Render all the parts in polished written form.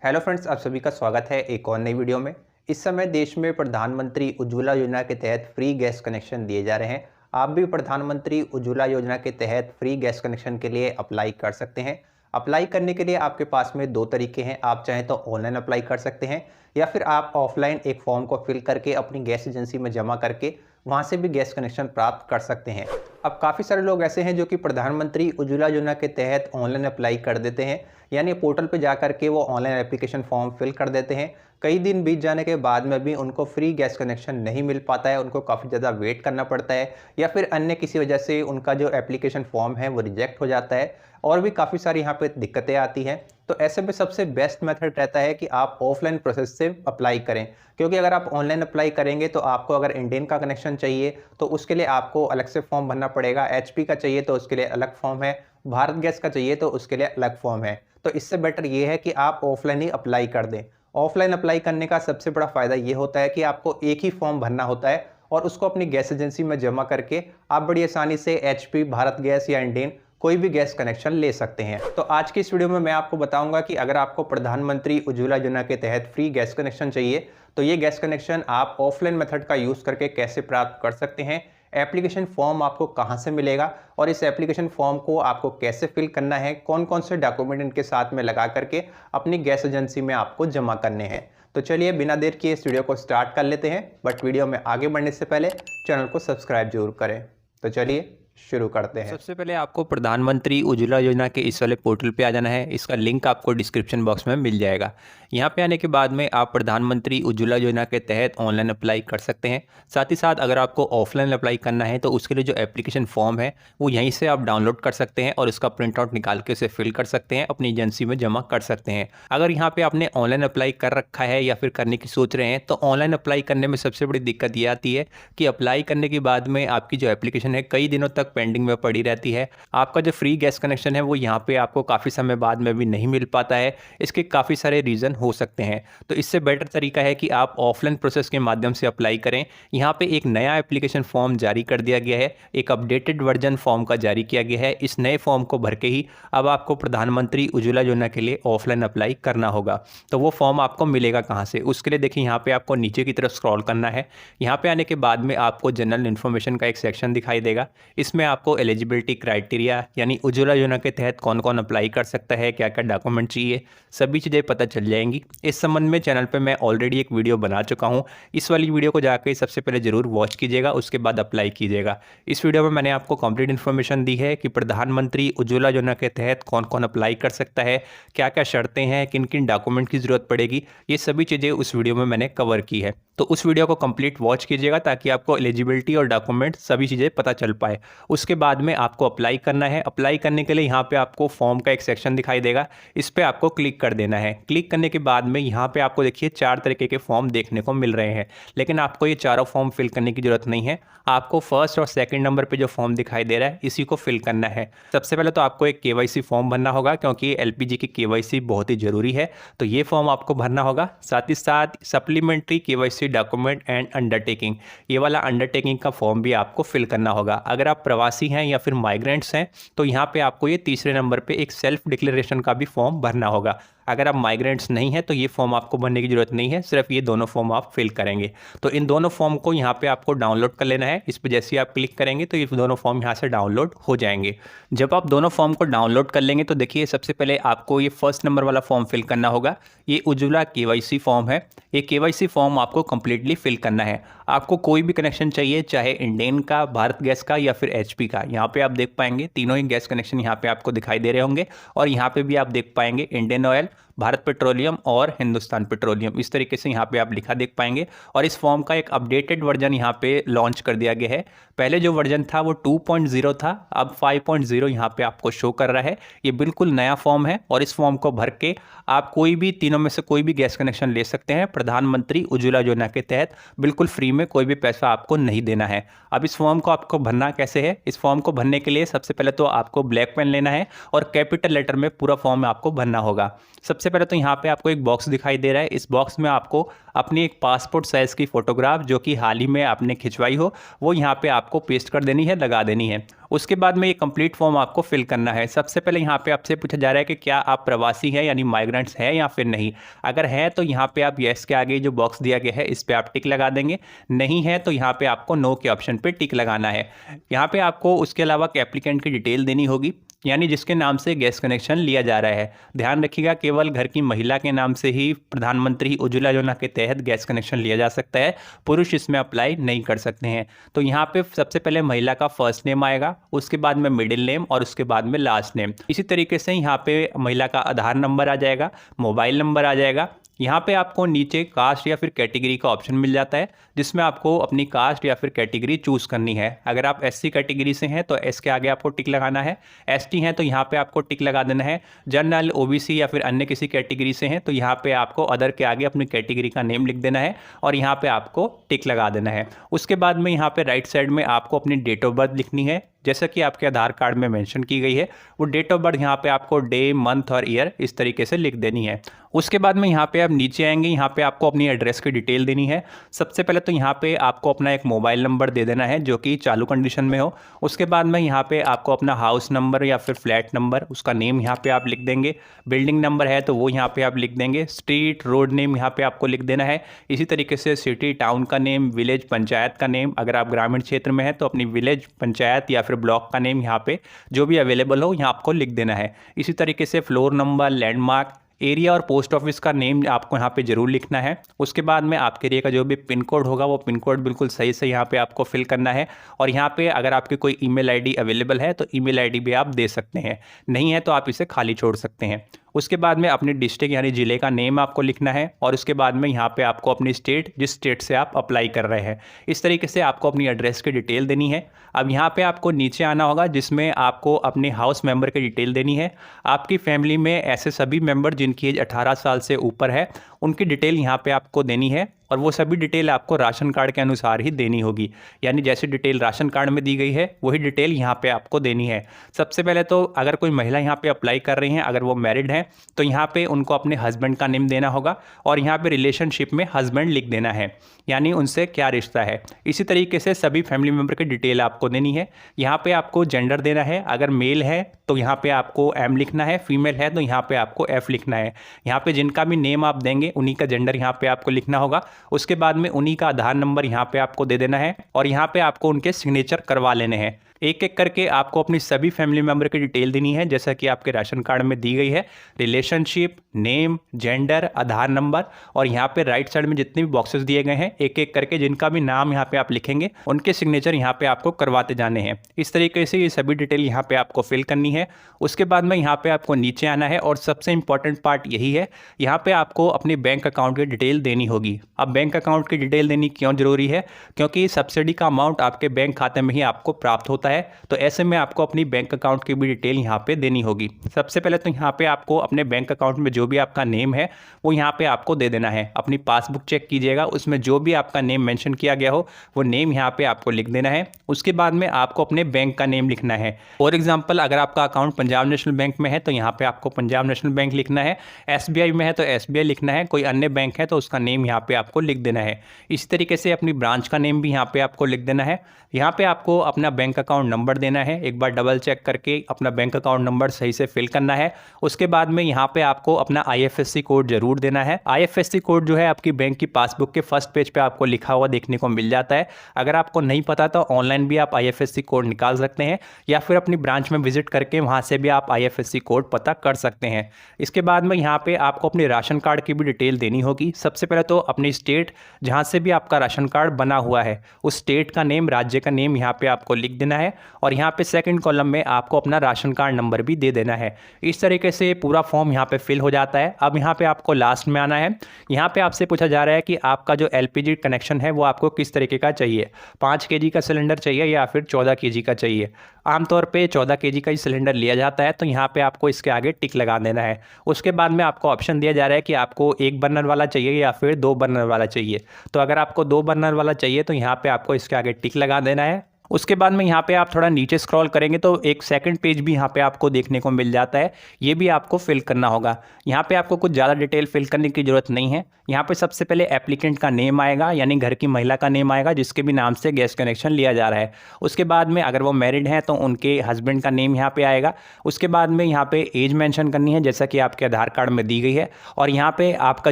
Hello friends, आप सभी का स्वागत है एक और नई वीडियो में। इस समय देश में प्रधानमंत्री उज्ज्वला योजना के तहत फ्री गैस कनेक्शन दिए जा रहे हैं। आप भी प्रधानमंत्री उज्ज्वला योजना के तहत फ्री गैस कनेक्शन के लिए अप्लाई कर सकते हैं। अप्लाई करने के लिए आपके पास में दो तरीके हैं। आप चाहें तो ऑनलाइन अप्लाई कर सकते हैं या फिर आप ऑफलाइन एक फॉर्म को फिल करके अपनी गैस एजेंसी में जमा करके वहाँ से भी गैस कनेक्शन प्राप्त कर सकते हैं। अब काफ़ी सारे लोग ऐसे हैं जो कि प्रधानमंत्री उज्ज्वला योजना के तहत ऑनलाइन अप्लाई कर देते हैं, यानी पोर्टल पे जा करके वो ऑनलाइन एप्लीकेशन फॉर्म फिल कर देते हैं। कई दिन बीत जाने के बाद में भी उनको फ्री गैस कनेक्शन नहीं मिल पाता है, उनको काफ़ी ज़्यादा वेट करना पड़ता है या फिर अन्य किसी वजह से उनका जो एप्लीकेशन फॉर्म है वो रिजेक्ट हो जाता है और भी काफ़ी सारी यहाँ पे दिक्कतें आती हैं। तो ऐसे में सबसे बेस्ट मेथड रहता है कि आप ऑफलाइन प्रोसेस से अप्लाई करें, क्योंकि अगर आप ऑनलाइन अप्लाई करेंगे तो आपको अगर इंडेन का कनेक्शन चाहिए तो उसके लिए आपको अलग से फॉर्म भरना पड़ेगा, एचपी का चाहिए तो उसके लिए अलग फॉर्म है, भारत गैस का चाहिए तो उसके लिए अलग फॉर्म है। तो इससे बेटर ये है कि आप ऑफलाइन ही अप्लाई कर दें। ऑफलाइन अप्लाई करने का सबसे बड़ा फ़ायदा ये होता है कि आपको एक ही फॉर्म भरना होता है और उसको अपनी गैस एजेंसी में जमा करके आप बड़ी आसानी से एचपी, भारत गैस या इंडेन कोई भी गैस कनेक्शन ले सकते हैं। तो आज की इस वीडियो में मैं आपको बताऊंगा कि अगर आपको प्रधानमंत्री उज्ज्वला योजना के तहत फ्री गैस कनेक्शन चाहिए तो ये गैस कनेक्शन आप ऑफलाइन मेथड का यूज़ करके कैसे प्राप्त कर सकते हैं, एप्लीकेशन फॉर्म आपको कहां से मिलेगा और इस एप्लीकेशन फॉर्म को आपको कैसे फिल करना है, कौन कौन से डॉक्यूमेंट इनके साथ में लगा करके अपनी गैस एजेंसी में आपको जमा करने हैं। तो चलिए बिना देर किए इस वीडियो को स्टार्ट कर लेते हैं, बट वीडियो में आगे बढ़ने से पहले चैनल को सब्सक्राइब जरूर करें। तो चलिए शुरू करते हैं। सबसे पहले आपको प्रधानमंत्री उज्ज्वला योजना के इस वाले पोर्टल पे आ जाना है। इसका लिंक आपको डिस्क्रिप्शन बॉक्स में मिल जाएगा। यहाँ पे आने के बाद में आप प्रधानमंत्री उज्ज्वला योजना के तहत ऑनलाइन अप्लाई कर सकते हैं। साथ ही साथ अगर आपको ऑफलाइन अप्लाई करना है तो उसके लिए जो एप्लीकेशन फॉर्म है वो यहीं से आप डाउनलोड कर सकते हैं और उसका प्रिंट आउट निकाल के उसे फिल कर सकते हैं, अपनी एजेंसी में जमा कर सकते हैं। अगर यहाँ पे आपने ऑनलाइन अप्लाई कर रखा है या फिर करने की सोच रहे हैं तो ऑनलाइन अप्लाई करने में सबसे बड़ी दिक्कत ये आती है कि अप्लाई करने के बाद में आपकी जो एप्लीकेशन है कई दिनों तक पेंडिंग में पड़ी रहती है। आपका जो फ्री गैस कनेक्शन है वो यहाँ पे आपको काफ़ी समय बाद में भी नहीं मिल पाता है। इसके काफ़ी सारे रीज़न हो सकते हैं, तो इससे बेटर तरीका है कि आप ऑफलाइन प्रोसेस के माध्यम से अप्लाई करें। यहाँ पे एक नया एप्लीकेशन फॉर्म जारी कर दिया गया है, एक अपडेटेड वर्जन फॉर्म का जारी किया गया है। इस नए फॉर्म को भर के ही अब आपको प्रधानमंत्री उज्ज्वला योजना के लिए ऑफलाइन अप्लाई करना होगा। तो वो फॉर्म आपको मिलेगा कहाँ से, उसके लिए देखिए यहाँ पे आपको नीचे की तरफ स्क्रॉल करना है। यहाँ पे आने के बाद में आपको जनरल इन्फॉर्मेशन का एक सेक्शन दिखाई देगा। इसमें आपको एलिजिबिलिटी क्राइटेरिया यानी उज्ज्वला योजना के तहत कौन कौन अप्लाई कर सकता है, क्या क्या डॉक्यूमेंट चाहिए, सभी चीज़ें पता चल जाएंगी। इस संबंध में चैनल पे मैं ऑलरेडी एक वीडियो बना चुका हूँ। इस वाली वीडियो को जाकर सबसे पहले जरूर वॉच कीजिएगा, उसके बाद अप्लाई कीजिएगा। इस वीडियो में मैंने आपको कंप्लीट इन्फॉर्मेशन दी है कि प्रधानमंत्री उज्ज्वला योजना के तहत कौन कौन अप्लाई कर सकता है, क्या क्या शर्तें हैं, किन किन डॉक्यूमेंट की ज़रूरत पड़ेगी, ये सभी चीज़ें उस वीडियो में मैंने कवर की है। तो उस वीडियो को कंप्लीट वॉच कीजिएगा ताकि आपको एलिजिबिलिटी और डॉक्यूमेंट सभी चीज़ें पता चल पाए। उसके बाद में आपको अप्लाई करना है। अप्लाई करने के लिए यहाँ पे आपको फॉर्म का एक सेक्शन दिखाई देगा, इस पर आपको क्लिक कर देना है। क्लिक करने के बाद में यहाँ पे आपको देखिए 4 तरीके के फॉर्म देखने को मिल रहे हैं, लेकिन आपको ये चारों फॉर्म फिल करने की जरूरत नहीं है। आपको फर्स्ट और सेकंड नंबर पे जो फॉर्म दिखाई दे रहा है इसी को फिल करना है। सबसे पहले तो आपको एक केवाईसी फॉर्म भरना होगा, क्योंकि एलपीजी की केवाईसी बहुत ही जरूरी है, तो ये फॉर्म आपको भरना होगा। साथ ही साथ supplementary KYC document and undertaking, ये वाला अंडरटेकिंग का फॉर्म भी आपको फिल करना होगा। अगर आप प्रवासी हैं या फिर माइग्रेंट्स हैं तो यहाँ पे आपको ये तीसरे नंबर पे एक सेल्फ डिक्लेरेशन का भी फॉर्म भरना होगा। अगर आप माइग्रेंट्स नहीं हैं तो ये फॉर्म आपको भरने की जरूरत नहीं है, सिर्फ ये दोनों फॉर्म आप फिल करेंगे। तो इन दोनों फॉर्म को यहाँ पे आपको डाउनलोड कर लेना है। इस पर जैसे ही आप क्लिक करेंगे तो ये दोनों फॉर्म यहाँ से डाउनलोड हो जाएंगे। जब आप दोनों फॉर्म को डाउनलोड कर लेंगे तो देखिए सबसे पहले आपको ये फर्स्ट नंबर वाला फॉर्म फिल करना होगा। ये उज्ज्वला केवाईसी फॉर्म है। ये केवाईसी फॉर्म आपको कंप्लीटली फिल करना है। आपको कोई भी कनेक्शन चाहिए, चाहे इंडेन का, भारत गैस का या फिर एचपी का। यहाँ पे आप देख पाएंगे तीनों ही गैस कनेक्शन यहाँ पे आपको दिखाई दे रहे होंगे और यहाँ पे भी आप देख पाएंगे इंडियन ऑयल, भारत पेट्रोलियम और हिंदुस्तान पेट्रोलियम। इस तरीके से यहाँ पे आप लिखा देख पाएंगे। और इस फॉर्म का एक अपडेटेड वर्जन यहाँ पे लॉन्च कर दिया गया है। पहले जो वर्जन था वो 2.0 था, अब 5.0 यहाँ पे आपको शो कर रहा है। ये बिल्कुल नया फॉर्म है और इस फॉर्म को भर के आप कोई भी तीनों में से कोई भी गैस कनेक्शन ले सकते हैं प्रधानमंत्री उज्ज्वला योजना के तहत, बिल्कुल फ्री में, कोई भी पैसा आपको नहीं देना है। अब इस फॉर्म को आपको भरना कैसे है, इस फॉर्म को भरने के लिए सबसे पहले तो आपको ब्लैक पेन लेना है और कैपिटल लेटर में पूरा फॉर्म आपको भरना होगा। सबसे पहले तो यहाँ पे आपको एक बॉक्स दिखाई दे रहा है। इस बॉक्स में आपको अपनी एक पासपोर्ट साइज़ की फ़ोटोग्राफ जो कि हाल ही में आपने खिंचवाई हो वो यहाँ पे आपको पेस्ट कर देनी है, लगा देनी है। उसके बाद में ये कंप्लीट फॉर्म आपको फिल करना है। सबसे पहले यहाँ पे आपसे पूछा जा रहा है कि क्या आप प्रवासी हैं यानी माइग्रेंट्स हैं या फिर नहीं। अगर हैं तो यहाँ पे आप येस के आगे जो बॉक्स दिया गया है इस पे आप टिक लगा देंगे, नहीं है तो यहाँ पे आपको नो के ऑप्शन पे टिक लगाना है। यहाँ पे आपको उसके अलावा एप्लीकेंट की डिटेल देनी होगी, यानी जिसके नाम से गैस कनेक्शन लिया जा रहा है। ध्यान रखिएगा केवल घर की महिला के नाम से ही प्रधानमंत्री उज्ज्वला योजना के तहत गैस कनेक्शन लिया जा सकता है, पुरुष इसमें अप्लाई नहीं कर सकते हैं। तो यहाँ पे सबसे पहले महिला का फर्स्ट नेम आएगा, उसके बाद में मिडिल नेम और उसके बाद में लास्ट नेम। इसी तरीके से यहाँ पे महिला का आधार नंबर आ जाएगा, मोबाइल नंबर आ जाएगा। यहाँ पे आपको नीचे कास्ट या फिर कैटेगरी का ऑप्शन मिल जाता है, जिसमें आपको अपनी कास्ट या फिर कैटेगरी चूज़ करनी है। अगर आप एससी कैटेगरी से हैं तो एस के आगे आपको टिक लगाना है, एसटी हैं तो यहाँ पे आपको टिक लगा देना है, जनरल, ओबीसी या फिर अन्य किसी कैटेगरी से हैं तो यहाँ पे आपको अदर के आगे अपनी कैटेगरी का नेम लिख देना है और यहाँ पे आपको टिक लगा देना है। उसके बाद में यहाँ पे राइट साइड में आपको अपनी डेट ऑफ बर्थ लिखनी है, जैसा कि आपके आधार कार्ड में मेंशन की गई है। वो डेट ऑफ बर्थ यहाँ पे आपको डे, मंथ और ईयर इस तरीके से लिख देनी है। उसके बाद में यहाँ पे आप नीचे आएंगे, यहाँ पे आपको अपनी एड्रेस की डिटेल देनी है। सबसे पहले तो यहाँ पे आपको अपना एक मोबाइल नंबर दे देना है जो कि चालू कंडीशन में हो। उसके बाद में यहाँ पे आपको अपना हाउस नंबर या फिर फ्लैट नंबर, उसका नेम यहाँ पे आप लिख देंगे। बिल्डिंग नंबर है तो वो यहाँ पे आप लिख देंगे। स्ट्रीट, रोड नेम यहाँ पे आपको लिख देना है। इसी तरीके से सिटी, टाउन का नेम, विलेज, पंचायत का नेम, अगर आप ग्रामीण क्षेत्र में है तो अपनी विलेज, पंचायत या फिर ब्लॉक का नेम यहाँ पे जो भी अवेलेबल हो यहाँ आपको लिख देना है। इसी तरीके से फ्लोर नंबर, लैंडमार्क, एरिया और पोस्ट ऑफिस का नेम आपको यहाँ पे जरूर लिखना है। उसके बाद में आपके एरिया का जो भी पिन कोड होगा वो पिन कोड बिल्कुल सही से यहाँ पे आपको फिल करना है। और यहाँ पे अगर आपकी कोई ईमेल आईडी अवेलेबल है तो ईमेल आईडी भी आप दे सकते हैं, नहीं है तो आप इसे खाली छोड़ सकते हैं। उसके बाद में अपने डिस्ट्रिक्ट यानी ज़िले का नेम आपको लिखना है और उसके बाद में यहाँ पे आपको अपनी स्टेट, जिस स्टेट से आप अप्लाई कर रहे हैं, इस तरीके से आपको अपनी एड्रेस की डिटेल देनी है। अब यहाँ पे आपको नीचे आना होगा जिसमें आपको अपने हाउस मेंबर की डिटेल देनी है। आपकी फैमिली में ऐसे सभी मेंबर जिनकी एज 18 साल से ऊपर है उनकी डिटेल यहाँ पे आपको देनी है और वो सभी डिटेल आपको राशन कार्ड के अनुसार ही देनी होगी, यानी जैसे डिटेल राशन कार्ड में दी गई है वही डिटेल यहाँ पे आपको देनी है। सबसे पहले तो अगर कोई महिला यहाँ पे अप्लाई कर रही हैं, अगर वो मैरिड हैं तो यहाँ पे उनको अपने हस्बैंड का नेम देना होगा और यहाँ पे रिलेशनशिप में हस्बैंड लिख देना है, यानी उनसे क्या रिश्ता है। इसी तरीके से सभी फैमिली मेम्बर की डिटेल आपको देनी है। यहाँ पे आपको जेंडर देना है, अगर मेल है तो यहाँ पे आपको एम लिखना है, फीमेल है तो यहाँ पे आपको एफ लिखना है। यहाँ पे जिनका भी नेम आप देंगे उन्हीं का जेंडर यहाँ पे आपको लिखना होगा। उसके बाद में उन्हीं का आधार नंबर यहाँ पे आपको दे देना है और यहाँ पे आपको उनके सिग्नेचर करवा लेने हैं। एक एक करके आपको अपनी सभी फैमिली मेम्बर की डिटेल देनी है जैसा कि आपके राशन कार्ड में दी गई है, रिलेशनशिप, नेम, जेंडर, आधार नंबर और यहाँ पे राइट साइड में जितने भी बॉक्सेस दिए गए हैं एक एक करके जिनका भी नाम यहाँ पे आप लिखेंगे उनके सिग्नेचर यहाँ पे आपको करवाते जाने हैं। इस तरीके से ये सभी डिटेल यहाँ पे आपको फिल करनी है। उसके बाद में यहाँ पे आपको नीचे आना है और सबसे इंपॉर्टेंट पार्ट यही है, यहाँ पे आपको अपनी बैंक अकाउंट की डिटेल देनी होगी। अब बैंक अकाउंट की डिटेल देनी क्यों जरूरी है, क्योंकि सब्सिडी का अमाउंट आपके बैंक खाते में ही आपको प्राप्त होता है, तो ऐसे में आपको अपनी बैंक अकाउंट की भी डिटेल यहाँ पे देनी होगी। सबसे पहले तो यहाँ पे आपको अपने बैंक अकाउंट में जो भी आपका नेम है वो यहाँ पे आपको दे देना है। अपनी पासबुक चेक कीजिएगा, उसमें जो भी आपका नेम मेंशन किया गया हो वो नेम यहाँ पे आपको लिख देना है। उसके बाद में आपको अपने बैंक का नेम लिखना है। फॉर एग्जाम्पल अगर आपका अकाउंट पंजाब नेशनल बैंक में है तो यहाँ पे आपको पंजाब नेशनल बैंक लिखना है, SBI में है तो SBI लिखना है, कोई अन्य बैंक है तो उसका नेम यहाँ पे आपको लिख देना है। इसी तरीके से अपनी ब्रांच का नेम भी यहाँ पे आपको लिख देना है। यहाँ पे आपको अपना बैंक अकाउंट नंबर देना है, एक बार डबल चेक करके अपना बैंक अकाउंट नंबर सही से फिल करना है। उसके बाद में यहाँ पे आपको अपना IFSC कोड जरूर देना है। IFSC कोड जो है आपकी बैंक की पासबुक के फर्स्ट पेज पे आपको लिखा हुआ देखने को मिल जाता है। अगर आपको नहीं पता तो ऑनलाइन भी आप IFSC कोड निकाल सकते हैं या फिर अपनी ब्रांच में विजिट करके वहाँ से भी आप IFSC कोड पता कर सकते हैं। इसके बाद में यहाँ पे आपको अपने राशन कार्ड की भी डिटेल देनी होगी। सबसे पहले तो अपनी स्टेट जहाँ से भी आपका राशन कार्ड बना हुआ है उस स्टेट का नेम, राज्य का नेम यहाँ पे आपको लिख देना है और यहाँ पे सेकंड कॉलम में आपको अपना राशन कार्ड नंबर भी दे देना है। इस तरीके से पूरा फॉर्म यहाँ पे फिल हो जाता है। अब यहाँ पे आपको लास्ट में आना है। यहाँ पे आपसे पूछा जा रहा है कि आपका जो LPG कनेक्शन है वो आपको किस तरीके का चाहिए, 5 kg का सिलेंडर चाहिए या फिर 14 kg का चाहिए। आमतौर पे 14 kg का ही सिलेंडर लिया जाता है तो यहाँ पे आपको इसके आगे टिक लगा देना है। उसके बाद में आपको ऑप्शन दिया जा रहा है कि आपको 1 बर्नर वाला चाहिए या फिर 2 बर्नर वाला चाहिए। तो अगर आपको 2 बर्नर वाला चाहिए तो यहाँ पे आपको इसके आगे टिक लगा देना है उसके बाद में यहाँ पे आप थोड़ा नीचे स्क्रॉल करेंगे तो एक सेकंड पेज भी यहाँ पे आपको देखने को मिल जाता है। ये भी आपको फिल करना होगा। यहाँ पे आपको कुछ ज़्यादा डिटेल फिल करने की ज़रूरत नहीं है। यहाँ पे सबसे पहले एप्लीकेंट का नेम आएगा, यानी घर की महिला का नेम आएगा जिसके भी नाम से गैस कनेक्शन लिया जा रहा है। उसके बाद में अगर वो मैरिड हैं तो उनके हस्बैंड का नेम यहाँ पे आएगा। उसके बाद में यहाँ पे एज मेंशन करनी है जैसा कि आपके आधार कार्ड में दी गई है, और यहाँ पे आपका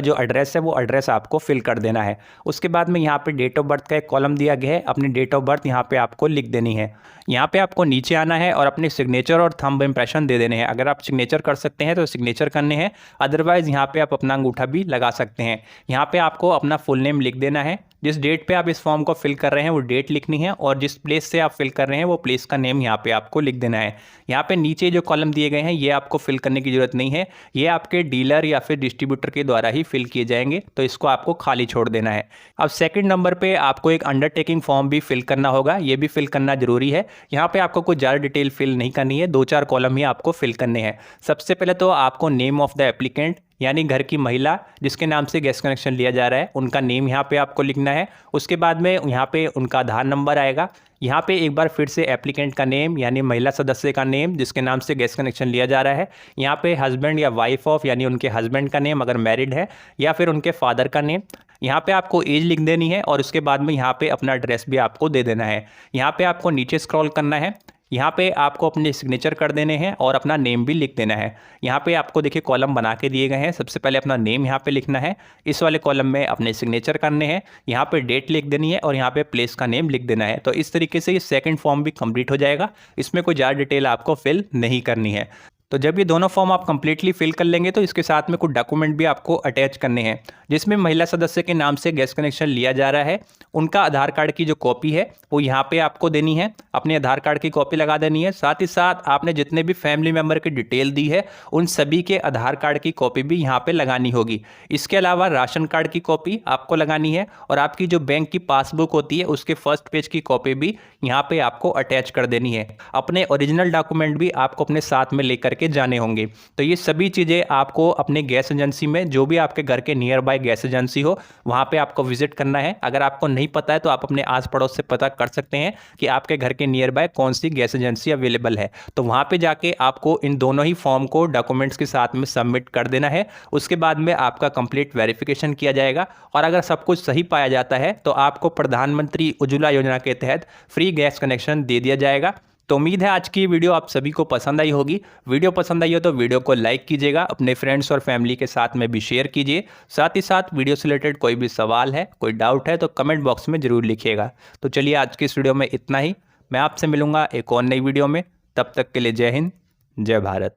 जो एड्रेस है वो एड्रेस आपको फिल कर देना है। उसके बाद में यहाँ पे डेट ऑफ बर्थ का एक कॉलम दिया गया है, अपनी डेट ऑफ बर्थ यहाँ पे आपको लिख देनी है। यहाँ पे आपको नीचे आना है और अपने सिग्नेचर और थंब इम्प्रेशन दे देने हैं। अगर आप सिग्नेचर कर सकते हैं तो सिग्नेचर करने हैं, अदरवाइज यहाँ पे आप अपना अंगूठा भी लगा सकते हैं। यहाँ पे आपको अपना फुल नेम लिख देना है। जिस डेट पे आप इस फॉर्म को फिल कर रहे हैं वो डेट लिखनी है, और जिस प्लेस से आप फिल कर रहे हैं वो प्लेस का नेम यहाँ पे आपको लिख देना है। यहाँ पे नीचे जो कॉलम दिए गए हैं ये आपको फिल करने की जरूरत नहीं है, ये आपके डीलर या फिर डिस्ट्रीब्यूटर के द्वारा ही फिल किए जाएंगे, तो इसको आपको खाली छोड़ देना है। अब सेकंड नंबर पे आपको एक अंडरटेकिंग फॉर्म भी फिल करना होगा, ये भी फिल करना जरूरी है। यहाँ पे आपको कुछ ज़्यादा डिटेल फिल नहीं करनी है, 2-4 कॉलम ही आपको फिल करने हैं। सबसे पहले तो आपको नेम ऑफ द एप्लीकेंट, यानी घर की महिला जिसके नाम से गैस कनेक्शन लिया जा रहा है उनका नेम यहाँ पे आपको लिखना है। उसके बाद में यहाँ पे उनका आधार नंबर आएगा। यहाँ पे एक बार फिर से एप्लीकेंट का नेम यानी महिला सदस्य का नेम जिसके नाम से गैस कनेक्शन लिया जा रहा है। यहाँ पे हस्बैंड या वाइफ ऑफ यानी उनके हस्बैंड का नेम अगर मैरिड है, या फिर उनके फादर का नेम। यहाँ पे आपको एज लिख देनी है, और उसके बाद में यहाँ पे अपना एड्रेस भी आपको दे देना है। यहाँ पे आपको नीचे स्क्रॉल करना है, यहाँ पे आपको अपने सिग्नेचर कर देने हैं और अपना नेम भी लिख देना है। यहाँ पे आपको देखिए कॉलम बना के दिए गए हैं। सबसे पहले अपना नेम यहाँ पे लिखना है, इस वाले कॉलम में अपने सिग्नेचर करने हैं, यहाँ पे डेट लिख देनी है, और यहाँ पे प्लेस का नेम लिख देना है। तो इस तरीके से ये सेकंड फॉर्म भी कंप्लीट हो जाएगा। इसमें कोई ज़्यादा डिटेल आपको फिल नहीं करनी है। तो जब ये दोनों फॉर्म आप कंप्लीटली फिल कर लेंगे तो इसके साथ में कुछ डॉक्यूमेंट भी आपको अटैच करने हैं, जिसमें महिला सदस्य के नाम से गैस कनेक्शन लिया जा रहा है उनका आधार कार्ड की जो कॉपी है वो यहाँ पे आपको देनी है, अपने आधार कार्ड की कॉपी लगा देनी है। साथ ही साथ आपने जितने भी फैमिली मेम्बर की डिटेल दी है उन सभी के आधार कार्ड की कॉपी भी यहाँ पे लगानी होगी। इसके अलावा राशन कार्ड की कॉपी आपको लगानी है, और आपकी जो बैंक की पासबुक होती है उसके फर्स्ट पेज की कॉपी भी यहाँ पे आपको अटैच कर देनी है। अपने ओरिजिनल डॉक्यूमेंट भी आपको अपने साथ में लेकर के जाने होंगे। तो ये सभी चीज़ें आपको अपने गैस एजेंसी में, जो भी आपके घर के नियर बाय गैस एजेंसी हो, वहाँ पे आपको विजिट करना है। अगर आपको नहीं पता है तो आप अपने आस पड़ोस से पता कर सकते हैं कि आपके घर के नियर बाय कौन सी गैस एजेंसी अवेलेबल है। तो वहाँ पे जाके आपको इन दोनों ही फॉर्म को डॉक्यूमेंट्स के साथ में सबमिट कर देना है। उसके बाद में आपका कंप्लीट वेरिफिकेशन किया जाएगा, और अगर सब कुछ सही पाया जाता है तो आपको प्रधानमंत्री उज्ज्वला योजना के तहत फ्री गैस कनेक्शन दे दिया जाएगा। तो उम्मीद है आज की वीडियो आप सभी को पसंद आई होगी। वीडियो पसंद आई हो तो वीडियो को लाइक कीजिएगा, अपने फ्रेंड्स और फैमिली के साथ में भी शेयर कीजिए। साथ ही साथ वीडियो से रिलेटेड कोई भी सवाल है, कोई डाउट है तो कमेंट बॉक्स में ज़रूर लिखिएगा। तो चलिए आज की इस वीडियो में इतना ही। मैं आपसे मिलूंगा एक और नई वीडियो में। तब तक के लिए जय हिंद, जय भारत।